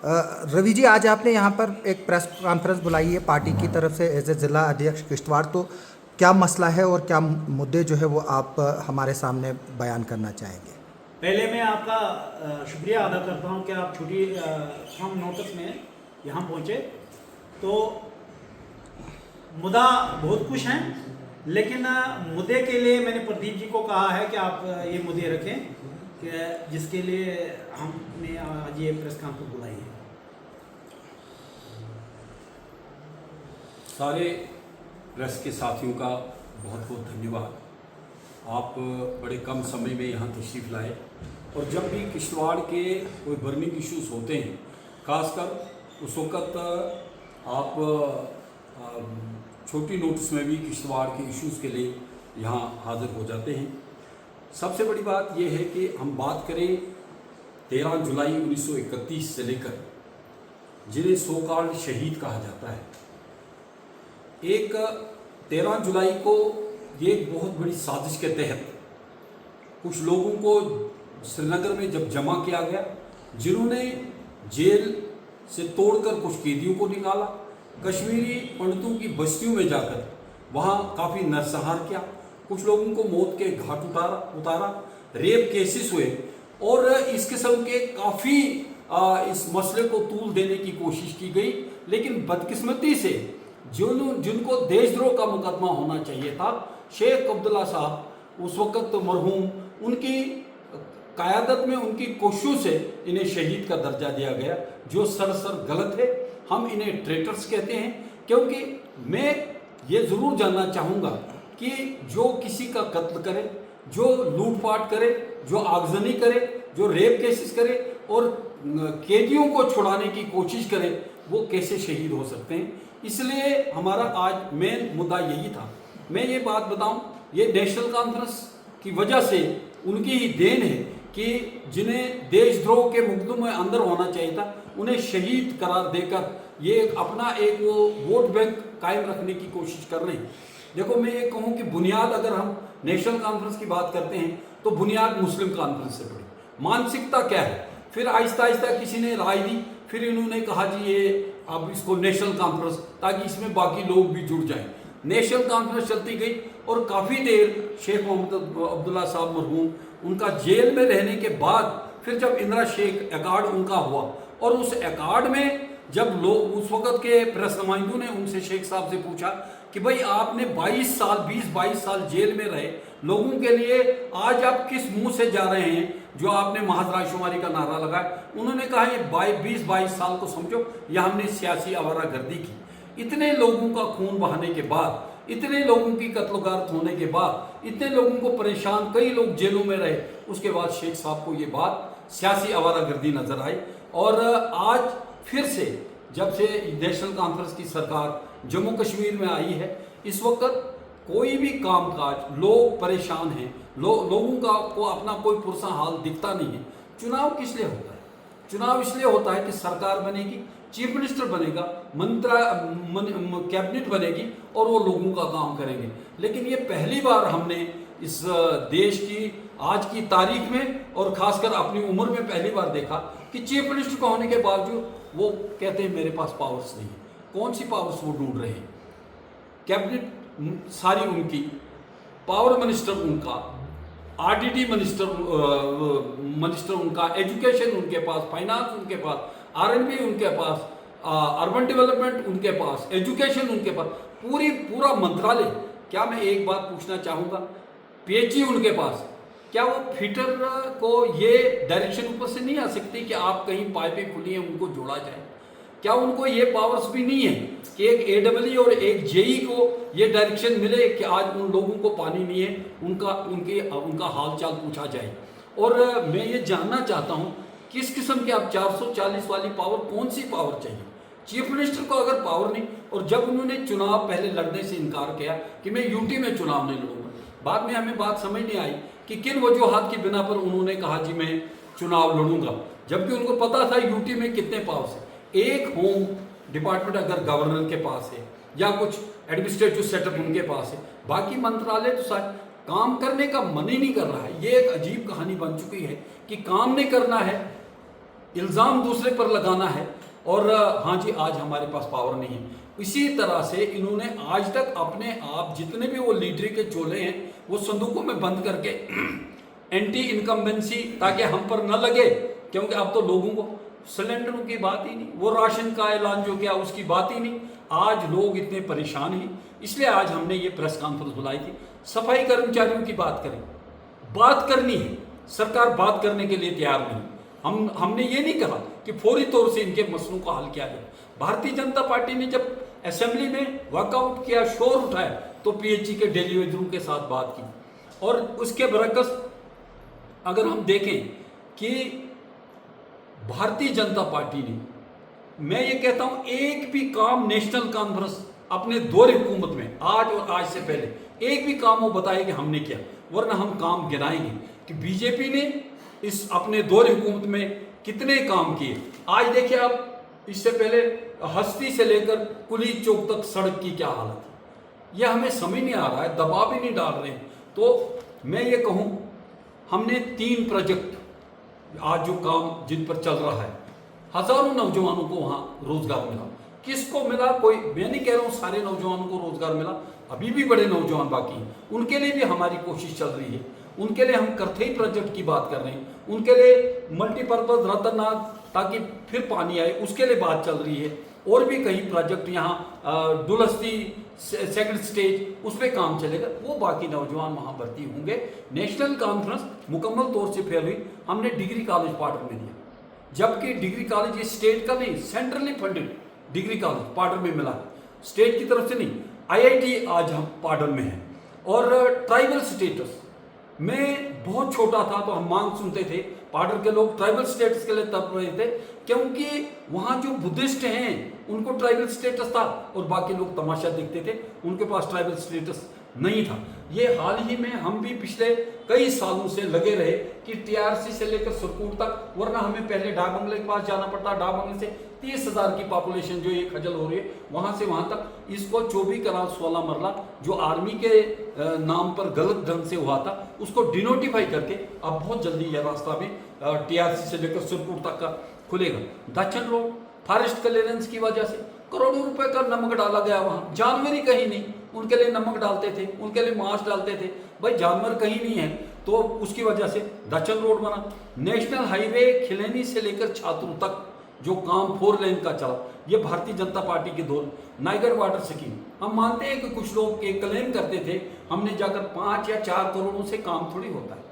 रवि जी, आज आपने यहाँ पर एक प्रेस कॉन्फ्रेंस बुलाई है पार्टी की तरफ से एज ए ज़िला अध्यक्ष किश्तवाड़, तो क्या मसला है और क्या मुद्दे जो है वो आप हमारे सामने बयान करना चाहेंगे? पहले मैं आपका शुक्रिया अदा करता हूँ कि आप छुट्टी कम नोटिस में यहाँ पहुँचे। तो मुद्दा बहुत कुछ हैं, लेकिन मुद्दे के लिए मैंने प्रदीप जी को कहा है कि आप ये मुद्दे रखें कि जिसके लिए हमने आज ये प्रेस कॉन्फ्रेंस बुलाई है। सारे प्रेस के साथियों का बहुत बहुत धन्यवाद। आप बड़े कम समय में यहाँ तशरीफ़ लाए, और जब भी किश्तवाड़ के कोई बर्निंग इश्यूज़ होते हैं, ख़ासकर उस वक़्त आप छोटी नोटिस में भी किश्तवाड़ के इश्यूज़ के लिए यहाँ हाज़िर हो जाते हैं। सबसे बड़ी बात यह है कि हम बात करें 13 जुलाई 1931 से लेकर, जिन्हें सो कॉल्ड शहीद कहा जाता है, एक 13 जुलाई को ये एक बहुत बड़ी साजिश के तहत कुछ लोगों को श्रीनगर में जब जमा किया गया, जिन्होंने जेल से तोड़कर कुछ कैदियों को निकाला, कश्मीरी पंडितों की बस्तियों में जाकर वहाँ काफ़ी नरसंहार किया, कुछ लोगों को मौत के घाट उतारा, रेप केसेस हुए, और इस किस्म के काफ़ी इस मसले को तूल देने की कोशिश की गई। लेकिन बदकिस्मती से जिनको देशद्रोह का मुकदमा होना चाहिए था, शेख अब्दुल्ला साहब उस वक़्त तो मरहूम, उनकी क़यादत में, उनकी कोशिशों से इन्हें शहीद का दर्जा दिया गया, जो सरासर गलत है। हम इन्हें ट्रेटर्स कहते हैं, क्योंकि मैं ये ज़रूर जानना चाहूँगा कि जो किसी का कत्ल करे, जो लूटपाट करे, जो आगजनी करे, जो रेप केसेस करे और कैदियों को छुड़ाने की कोशिश करे, वो कैसे शहीद हो सकते हैं। इसलिए हमारा आज मेन मुद्दा यही था। मैं ये बात बताऊं, ये नेशनल कॉन्फ्रेंस की वजह से उनकी ही देन है कि जिन्हें देशद्रोह के मुकदमे में अंदर होना चाहिए था, उन्हें शहीद करार देकर ये अपना एक वो वोट बैंक कायम रखने की कोशिश कर रहे हैं। देखो, मैं ये कहूँ कि बुनियाद अगर हम नेशनल कॉन्फ्रेंस की बात करते हैं तो बुनियाद मुस्लिम कॉन्फ्रेंस से पड़ी। मानसिकता क्या है, फिर आहिस्ता आहिस्ता किसी ने राय दी, फिर इन्होंने कहा जी ये अब इसको नेशनल कॉन्फ्रेंस, ताकि इसमें बाकी लोग भी जुड़ जाएं। नेशनल कॉन्फ्रेंस चलती गई और काफ़ी देर शेख मोहम्मद अब्दुल्ला साहब मरहूम, उनका जेल में रहने के बाद फिर जब इंदिरा शेख अकार्ड उनका हुआ, और उस अकार्ड में जब लोग, उस वक़्त के प्रेस नुमाइंदों ने उनसे, शेख साहब से पूछा कि भाई आपने 22 साल 20-22 साल जेल में रहे लोगों के लिए, आज आप किस मुंह से जा रहे हैं जो आपने महज रायशुमारी का नारा लगाया। उन्होंने कहा ये 20-22 साल को समझो, यह हमने सियासी आवारागर्दी की। इतने लोगों का खून बहाने के बाद, इतने लोगों की कत्ल-गारत होने के बाद, इतने लोगों को परेशान, कई लोग जेलों में रहे, उसके बाद शेख साहब को ये बात सियासी आवारागर्दी नजर आई। और आज फिर से जब से नेशनल कॉन्फ्रेंस की सरकार जम्मू कश्मीर में आई है, इस वक्त कोई भी कामकाज, लोग परेशान हैं, लोगों का को अपना कोई पुरसा हाल दिखता नहीं है। चुनाव किस लिए होता है? चुनाव इसलिए होता है कि सरकार बनेगी, चीफ मिनिस्टर बनेगा, कैबिनेट बनेगी और वो लोगों का काम करेंगे। लेकिन ये पहली बार हमने इस देश की आज की तारीख में और खासकर अपनी उम्र में पहली बार देखा कि चीफ मिनिस्टर का होने के बावजूद वो कहते हैं मेरे पास पावर्स नहीं है। कौन सी पावर्स वो ढूंढ रहे हैं? कैबिनेट सारी उनकी, पावर मिनिस्टर उनका, आरडीडी मिनिस्टर उनका, एजुकेशन उनके पास, फाइनेंस उनके पास, आरएनबी उनके पास, अर्बन डेवलपमेंट उनके पास, एजुकेशन उनके पास, पूरा मंत्रालय। क्या मैं एक बात पूछना चाहूँगा, पीएचई उनके पास, क्या वो फिटर को ये डायरेक्शन ऊपर से नहीं आ सकती कि आप कहीं पाइपें खुली हैं उनको जोड़ा जाए? क्या उनको ये पावर्स भी नहीं है कि एक एडब्ल्यू और एक जेई को ये डायरेक्शन मिले कि आज उन लोगों को पानी नहीं है, उनका हाल चाल पूछा जाए? और मैं ये जानना चाहता हूँ किस किस्म की आप 440 वाली पावर, कौन सी पावर चाहिए? चीफ मिनिस्टर को अगर पावर नहीं, और जब उन्होंने चुनाव पहले लड़ने से इनकार किया कि मैं यूटी में चुनाव नहीं लड़ूंगा, बाद में हमें बात समझ नहीं आई कि किन वजूहात की बिना पर उन्होंने कहा जी मैं चुनाव लड़ूंगा, जबकि उनको पता था यूटी में कितने पावर्स है। एक होम डिपार्टमेंट अगर गवर्नर के पास है या कुछ एडमिनिस्ट्रेटिव सेटअप उनके पास है, बाकी मंत्रालय तो सारे काम करने का मन ही नहीं कर रहा है। ये एक अजीब कहानी बन चुकी है कि काम नहीं करना है, इल्ज़ाम दूसरे पर लगाना है और हाँ जी आज हमारे पास पावर नहीं है। इसी तरह से इन्होंने आज तक अपने आप जितने भी वो लीडरी के चोले हैं वो संदूकों में बंद करके एंटी इनकम्बेंसी ताकि हम पर न लगे, क्योंकि अब तो लोगों को सिलेंडरों की बात ही नहीं, वो राशन का ऐलान जो किया उसकी बात ही नहीं। आज लोग इतने परेशान हैं, इसलिए आज हमने ये प्रेस कॉन्फ्रेंस बुलाई थी। सफाई कर्मचारियों की बात करें, बात करनी है, सरकार बात करने के लिए तैयार नहीं। हमने ये नहीं कहा कि फौरी तौर से इनके मसलों को हल किया जाए। भारतीय जनता पार्टी ने जब असेंबली में वॉकआउट किया, शोर उठाया, तो पीएचई के डेली वेजरों के साथ बात की। और उसके बरक्स अगर हम देखें कि भारतीय जनता पार्टी ने, मैं ये कहता हूं, एक भी काम नेशनल कॉन्फ्रेंस अपने दौरे हुकूमत में आज और आज से पहले एक भी काम वो बताए कि हमने किया, वरना हम काम गिनाएंगे कि बीजेपी ने इस अपने दौरे हुकूमत में कितने काम किए। आज देखिए आप, इससे पहले हस्ती से लेकर कुली चौक तक सड़क की क्या हालत है, यह हमें समझ नहीं आ रहा है, दबाव भी नहीं डाल रहे हैं। तो मैं ये कहूँ, हमने 3 प्रोजेक्ट आज जो काम जिन पर चल रहा है, हजारों नौजवानों को वहाँ रोजगार मिला। किसको मिला, कोई, मैं नहीं कह रहा हूँ सारे नौजवानों को रोजगार मिला, अभी भी बड़े नौजवान बाकी हैं, उनके लिए भी हमारी कोशिश चल रही है। उनके लिए हम करथई प्रोजेक्ट की बात कर रहे हैं, उनके लिए मल्टीपर्पज रतननाग ताकि फिर पानी आए उसके लिए बात चल रही है। और भी कई प्रोजेक्ट यहाँ डुलस्ती सेकंड स्टेज उस पर काम चलेगा, वो बाकी नौजवान वहाँ भर्ती होंगे। नेशनल कॉन्फ्रेंस मुकम्मल तौर से फेल हुई, हमने डिग्री कॉलेज पार्डर में दिया, जबकि डिग्री कॉलेज ये स्टेट का नहीं, सेंट्रली फंडेड डिग्री कॉलेज पार्डर में मिला है, स्टेट की तरफ से नहीं। आईआईटी आज हम पार्डर में हैं। और ट्राइबल स्टेटस में बहुत छोटा था तो हम मांग सुनते थे, पार्डर के लोग ट्राइबल स्टेटस के लिए तप रहे थे, क्योंकि वहाँ जो बुद्धिस्ट हैं उनको ट्राइबल स्टेटस था और बाकी लोग तमाशा देखते थे, उनके पास ट्राइबल स्टेटस नहीं था। ये हाल ही में हम भी पिछले कई सालों से लगे रहे कि टीआरसी से लेकर सुरकूट तक, वरना हमें पहले डाक बंगले के पास जाना पड़ता, डाक बंगले से 30,000 की पॉपुलेशन जो ये खजल हो रही है वहाँ से वहाँ तक, इसको 24 कनाल 16 मरला जो आर्मी के नाम पर गलत ढंग से हुआ था उसको डिनोटिफाई करके अब बहुत जल्दी यह रास्ता भी टीआरसी से लेकर सुरकूट तक का खुलेगा। दक्षिण रोड फॉरेस्ट क्लियरेंस की वजह से करोड़ों रुपए का नमक डाला गया, वहाँ जानवर ही कहीं नहीं, उनके लिए नमक डालते थे, उनके लिए मांस डालते थे, भाई जानवर कहीं नहीं है, तो उसकी वजह से दक्षिण रोड बना। नेशनल हाईवे खिलेनी से लेकर छात्रों तक जो काम 4 लेन का चला, ये भारतीय जनता पार्टी के दौर। नाइगर वाटर स्कीम, हम मानते हैं कि कुछ लोग एक क्लेम करते थे हमने जाकर 5 या 4 करोड़ों से काम थोड़ी होता है,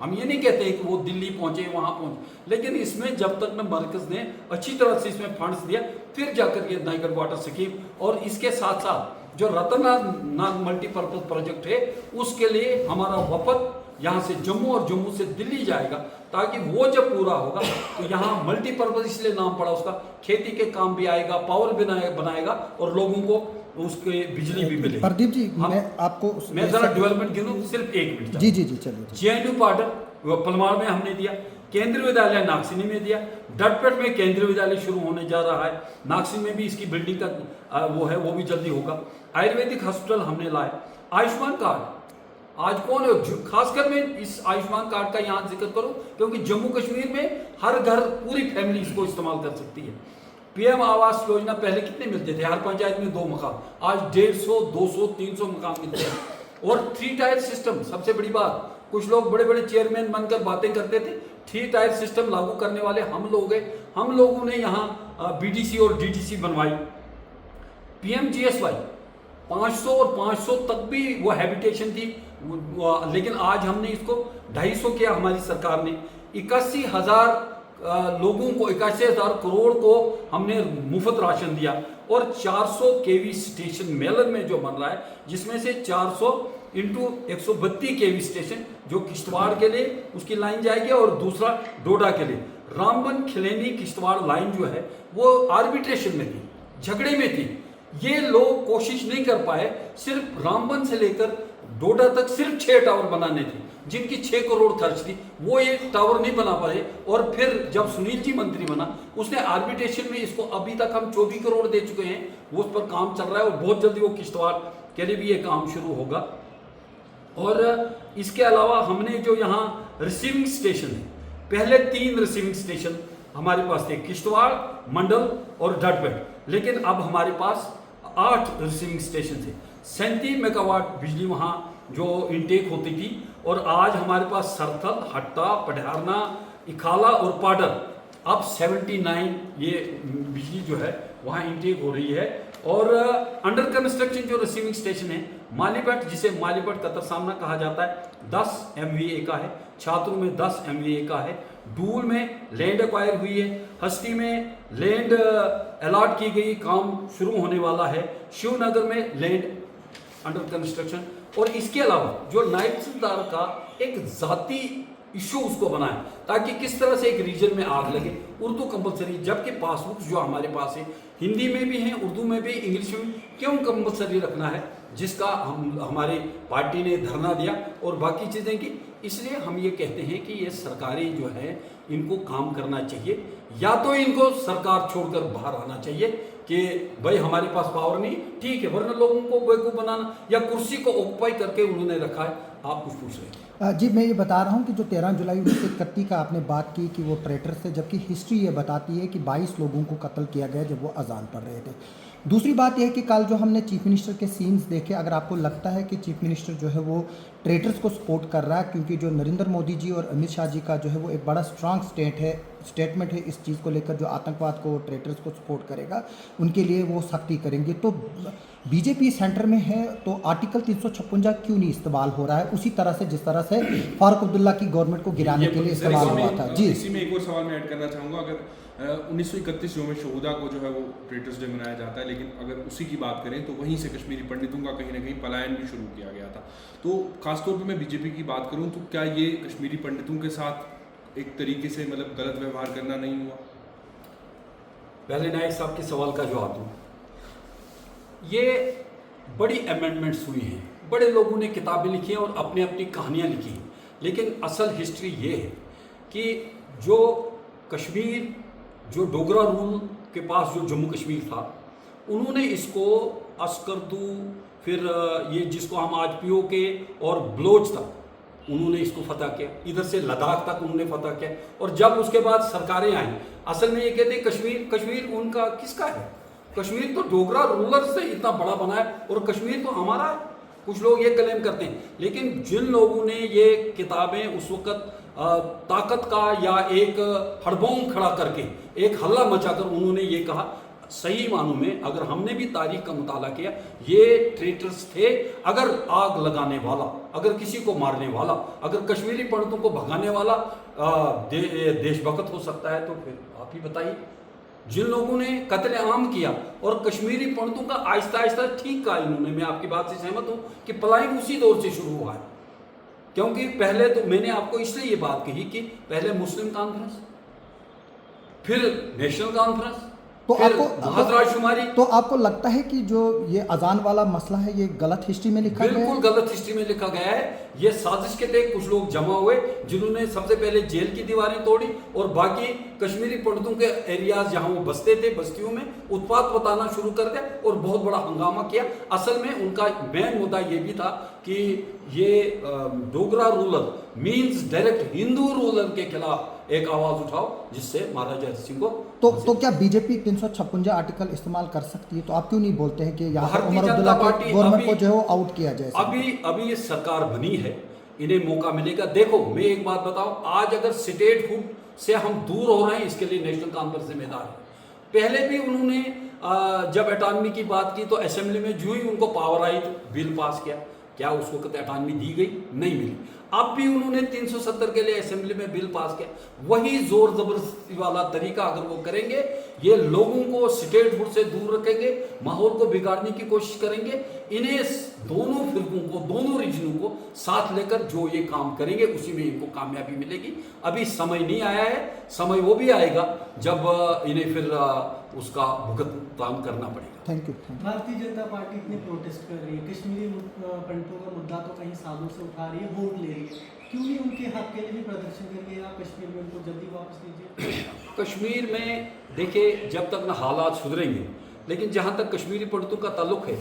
हम ये नहीं कहते कि वो दिल्ली पहुंचे वहां पहुंचे, लेकिन इसमें जब तक न मरकज ने अच्छी तरह से इसमें फंड्स दिया फिर जाकर ये नाइगर वाटर स्कीम, और इसके साथ साथ जो रतननाग मल्टीपर्पज प्रोजेक्ट है उसके लिए हमारा वफद यहाँ से जम्मू और जम्मू से दिल्ली जाएगा, ताकि वो जब पूरा होगा तो यहाँ मल्टीपर्पज इसलिए नाम पड़ा उसका, खेती के काम भी आएगा, पावर बनाएगा और लोगों को उसके बिजली भी मिलेगी। प्रदीप जी, मैं जरा डेवलपमेंट गिनूं, सिर्फ 1 मिनट। जी जी जी चलिए। जेएनयू पार्डर पलमार में हमने दिया, केंद्रीय विद्यालय नागसिनी में दिया, डटपेट में केंद्रीय विद्यालय शुरू होने जा रहा है, नागसिनी में भी इसकी बिल्डिंग का वो है, वो भी जल्दी होगा। आयुर्वेदिक हॉस्पिटल हमने लाया। आयुष्मान कार्ड आज कौन है, खासकर मैं इस आयुष्मान कार्ड का यहाँ जिक्र करूँ क्योंकि जम्मू कश्मीर में हर घर पूरी फैमिली इसको इस्तेमाल कर सकती है। पीएम आवास योजना पहले कितने मिलते थे, हर पंचायत में 2 मकान, आज 150, 200, 300 मकान मिलते हैं। और 3 टायर सिस्टम, सबसे बड़ी बात, कुछ लोग बड़े बड़े चेयरमैन बनकर बातें करते थे, 3 टायर सिस्टम लागू करने वाले हम लोग हैं। हम लोगों ने यहाँ बीडीसी और डीडीसी बनवाई। पीएमजीएसवाई 500 और 500 तक भी वो हैबिटेशन थी, लेकिन आज हमने इसको 250 किया। हमारी सरकार ने 81,000 लोगों को, 81,000 करोड़ को हमने मुफ्त राशन दिया। और 400 केवी स्टेशन मेलन में जो बन रहा है, जिसमें से 400 इंटू 132 केवी स्टेशन जो किश्तवाड़ के लिए उसकी लाइन जाएगी और दूसरा डोडा के लिए। रामबन खिलेनी किश्तवाड़ लाइन जो है वो आर्बिट्रेशन में थी, झगड़े में थी, ये लोग कोशिश नहीं कर पाए। सिर्फ रामबन से लेकर डोडा तक सिर्फ 6 टावर बनाने थे, जिनकी 6 करोड़ खर्च थी, वो ये टावर नहीं बना पाए। और फिर जब सुनील जी मंत्री बना, उसने आर्बिट्रेशन में इसको, अभी तक हम 24 करोड़ दे चुके हैं, वो उस पर काम चल रहा है और बहुत जल्दी वो किश्तवाड़ के लिए भी ये काम शुरू होगा। और इसके अलावा हमने जो यहाँ रिसीविंग स्टेशन है, पहले 3 रिसीविंग स्टेशन हमारे पास थे किश्तवाड़, मंडल और डटबेट। लेकिन अब हमारे पास 8 रिसीविंग स्टेशन थे, 37 मेगावाट बिजली वहाँ जो इनटेक होती थी। और आज हमारे पास सरथल, हट्टा, पढ़ारना, इखाला और पाडर अब 79 ये बिजली जो है वहाँ इनटेक हो रही है। और अंडर कंस्ट्रक्शन जो रिसीविंग स्टेशन है मालीपट, जिसे मालीपट कतर सामना कहा जाता है, 10 MVA का है, छात्रों में 10 MVA का है, डूल में लैंड एक्वायर हुई है, हस्ती में लैंड अलॉट की गई, काम शुरू होने वाला है, शिवनगर में लैंड अंडर कंस्ट्रक्शन। और इसके अलावा जो नायब तहसीलदार का एक जाती इशू उसको बनाए ताकि किस तरह से एक रीजन में आग लगे, उर्दू कंपलसरी, जबकि पासबुक जो हमारे पास है हिंदी में भी हैं, उर्दू में भी, इंग्लिश में, क्यों कंपलसरी रखना है, जिसका हमारी पार्टी ने धरना दिया और बाकी चीज़ें की। इसलिए हम ये कहते हैं कि ये सरकारी जो है इनको काम करना चाहिए, या तो इनको सरकार छोड़कर बाहर आना चाहिए कि भाई हमारे पास पावर नहीं, ठीक है, वरना लोगों को बेवकूफ़ बनाना या कुर्सी को ऑक्यूपाई करके उन्होंने रखा है। आप कुछ पूछ रहे हैं? जी, मैं ये बता रहा हूँ कि जो 13 जुलाई 1931 का आपने बात की कि वो ट्रेटर थे, जबकि हिस्ट्री ये बताती है कि 22 लोगों को कत्ल किया गया जब वो अजान पढ़ रहे थे। दूसरी बात यह है कि कल जो हमने चीफ मिनिस्टर के सीन्स देखे, अगर आपको लगता है कि चीफ मिनिस्टर जो है वो ट्रेटर्स को सपोर्ट कर रहा है, क्योंकि जो नरेंद्र मोदी जी और अमित शाह जी का जो है वो एक बड़ा स्ट्रांग स्टेटमेंट है इस चीज़ को लेकर, जो आतंकवाद को, ट्रेटर्स को सपोर्ट करेगा, उनके लिए वो सख्ती करेंगे। तो बीजेपी सेंटर में है तो आर्टिकल 356 क्यों नहीं इस्तेमाल हो रहा है उसी तरह से जिस तरह से फारूक अब्दुल्ला की गवर्नमेंट को गिराने के लिए इस्तेमाल हुआ था? जी, इसी में एक और सवाल मैं ऐड करना चाहूँगा। अगर 1931 योम शहूदा को जो है वो ट्रेटर्स डे मनाया जाता है, लेकिन अगर उसी की बात करें तो वहीं से कश्मीरी पंडितों का कहीं ना कहीं पलायन भी शुरू किया गया था। तो खासतौर पर मैं बीजेपी की बात करूँ तो क्या ये कश्मीरी पंडितों के साथ एक तरीके से मतलब गलत व्यवहार करना नहीं हुआ? पहले नायक साहब के सवाल का जवाब दूँ। ये बड़ी अमेंडमेंट्स हुई हैं, बड़े लोगों ने किताबें लिखी हैं और अपनी अपनी कहानियाँ लिखी हैं, लेकिन असल हिस्ट्री ये है कि जो कश्मीर, जो डोगरा रूल के पास जो जम्मू कश्मीर था, उन्होंने इसको अस्करदू, फिर ये जिसको हम आज POK और बलोच तक उन्होंने इसको फतह किया, इधर से लद्दाख तक उन्होंने फतह किया। और जब उसके बाद सरकारें आई, असल में ये कहते हैं कश्मीर उनका किसका है? कश्मीर तो डोगरा रूलर से इतना बड़ा बना है और कश्मीर तो हमारा है। कुछ लोग ये क्लेम करते हैं, लेकिन जिन लोगों ने ये किताबें उस वक़्त ताकत का या एक हड़बोंग खड़ा करके, एक हल्ला मचाकर उन्होंने ये कहा, सही मानों में अगर हमने भी तारीख का मुताला किया, ये ट्रेटर्स थे। अगर आग लगाने वाला, अगर किसी को मारने वाला, अगर कश्मीरी पंडितों को भगाने वाला देशभक्त हो सकता है तो फिर आप ही बताइए। जिन लोगों ने कत्ले आम किया और कश्मीरी पंडितों का आहिस्ता आहिस्ता, ठीक कहा इन्होंने, मैं आपकी बात से सहमत हूँ कि पलायन उसी दौर से शुरू हुआ है। क्योंकि पहले तो मैंने आपको इसलिए ये बात कही कि पहले मुस्लिम कॉन्फ्रेंस, फिर नेशनल कॉन्फ्रेंस, तो आपको लगता है कि जो ये अजान वाला मसला है ये गलत हिस्ट्री में लिखा गया है? बिल्कुल गलत हिस्ट्री में लिखा गया है। ये साजिश के तहत कुछ लोग जमा हुए जिन्होंने सबसे पहले जेल की दीवारें तोड़ी और बाकी कश्मीरी पंडितों के एरियाज जहां वो बसते थे, बस्तियों में उत्पात बताना शुरू कर दिया और बहुत बड़ा हंगामा किया। असल में उनका मेन मुद्दा ये भी था कि ये Dogra ruler means direct Hindu ruler के खिलाफ एक आवाज उठाओ, जिससे महाराजा हरि सिंह को तो क्या बीजेपी 356 आर्टिकल इस्तेमाल कर सकती है? तो आप क्यों नहीं बोलते हैं कि यहाँ उमर अब्दुल्ला की गवर्नमेंट को जो है वो आउट किया जाए? अभी ये सरकार बनी है, इन्हें मौका मिलेगा। देखो मैं एक बात बताऊं, आज अगर स्टेटहुड से हम दूर हो रहे हैं, इसके लिए नेशनल कॉन्फ्रेंस जिम्मेदार है। पहले भी उन्होंने जब अटानमी की बात की तो असेंबली में जो ही उनको पावर आई तो बिल पास किया, क्या उस वक्त अटानमी दी गई? नहीं मिली। अब भी उन्होंने 370 के लिए असेंबली में बिल पास किया। वही जोर जबरदस्ती वाला तरीका अगर वो करेंगे, ये लोगों को स्टेटहुड से दूर रखेंगे, माहौल को बिगाड़ने की कोशिश करेंगे। इन्हें दोनों फिरकों को, दोनों रीजनों को साथ लेकर जो ये काम करेंगे उसी में इनको कामयाबी मिलेगी। अभी समय नहीं आया है, समय वो भी आएगा जब इन्हें फिर उसका भुगतान करना पड़ेगा। Thank you. Bharatiya Janata party इतने प्रोटेस्ट कर रही है, कश्मीरी पंडितों का मुद्दा तो कहीं सालों से उठा रही है, वोट ले रही है, क्यों नहीं उनके हक के लिए भी प्रदर्शन करके आप कश्मीर में उनको जल्दी वापस लीजिए? कश्मीर में देखिए, जब तक ना हालात सुधरेंगे, लेकिन जहाँ तक कश्मीरी पंडितों का ताल्लुक है,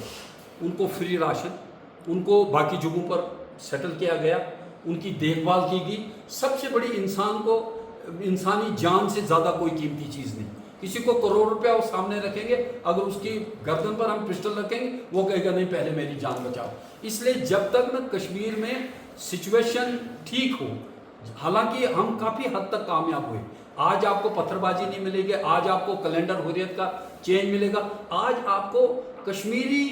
उनको फ्री राशन, उनको बाकी जगहों पर सेटल किया गया, उनकी देखभाल की गई। सबसे बड़ी इंसान को इंसानी जान से ज़्यादा कोई कीमती चीज़ नहीं। किसी को करोड़ रुपया वो सामने रखेंगे, अगर उसकी गर्दन पर हम पिस्टल रखेंगे वो कहेगा नहीं पहले मेरी जान बचाओ। इसलिए जब तक ना कश्मीर में सिचुएशन ठीक हो, हालांकि हम काफ़ी हद तक कामयाब हुए। आज आपको पत्थरबाजी नहीं मिलेगी, आज आपको कैलेंडर हुर्रियत का चेंज मिलेगा, आज आपको कश्मीरी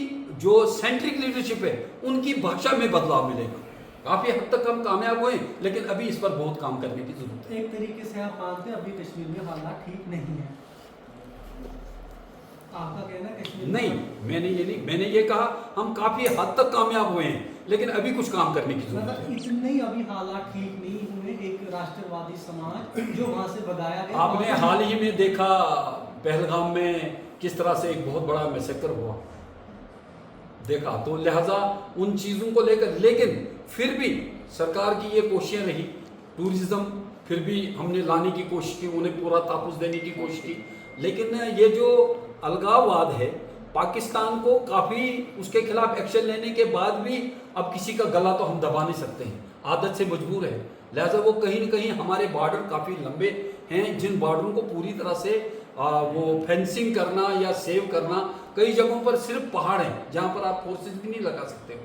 जो सेंट्रिक लीडरशिप है उनकी भाषा में बदलाव मिलेगा। काफ़ी हद तक हम कामयाब हुए, लेकिन अभी इस पर बहुत काम करने की जरूरत है। एक तरीके से आप मानते हैं अभी कश्मीर में हालात ठीक नहीं है, आपका कहना है कश्मीर नहीं, मैंने ये कहा हम काफ़ी हद तक कामयाब हुए हैं, लेकिन अभी कुछ काम करने की जरूरत है। मतलब इतने ही अभी हालात ठीक नहीं हुए, एक राष्ट्रवादी समाज जो वहाँ से भगाया गया, आपने हाल ही में देखा पहलगाम में किस तरह से एक बहुत बड़ा मैसेकर हुआ, देखा, तो लिहाजा उन चीज़ों को लेकर, लेकिन फिर भी सरकार की ये कोशिशें रही, टूरिज़्म फिर भी हमने लाने की कोशिश की, उन्हें पूरा तहफ़्फ़ुज़ देने की कोशिश की, लेकिन ये जो अलगाववाद है पाकिस्तान को काफ़ी उसके खिलाफ एक्शन लेने के बाद भी अब किसी का गला तो हम दबा नहीं सकते हैं, आदत से मजबूर है। लिहाजा वो कहीं न कहीं हमारे बॉर्डर काफ़ी लंबे हैं, जिन बॉर्डरों को पूरी तरह से वो फेंसिंग करना या सेव करना, कई जगहों पर सिर्फ पहाड़ हैं जहाँ पर आप फोर्सेस भी नहीं लगा सकते हो।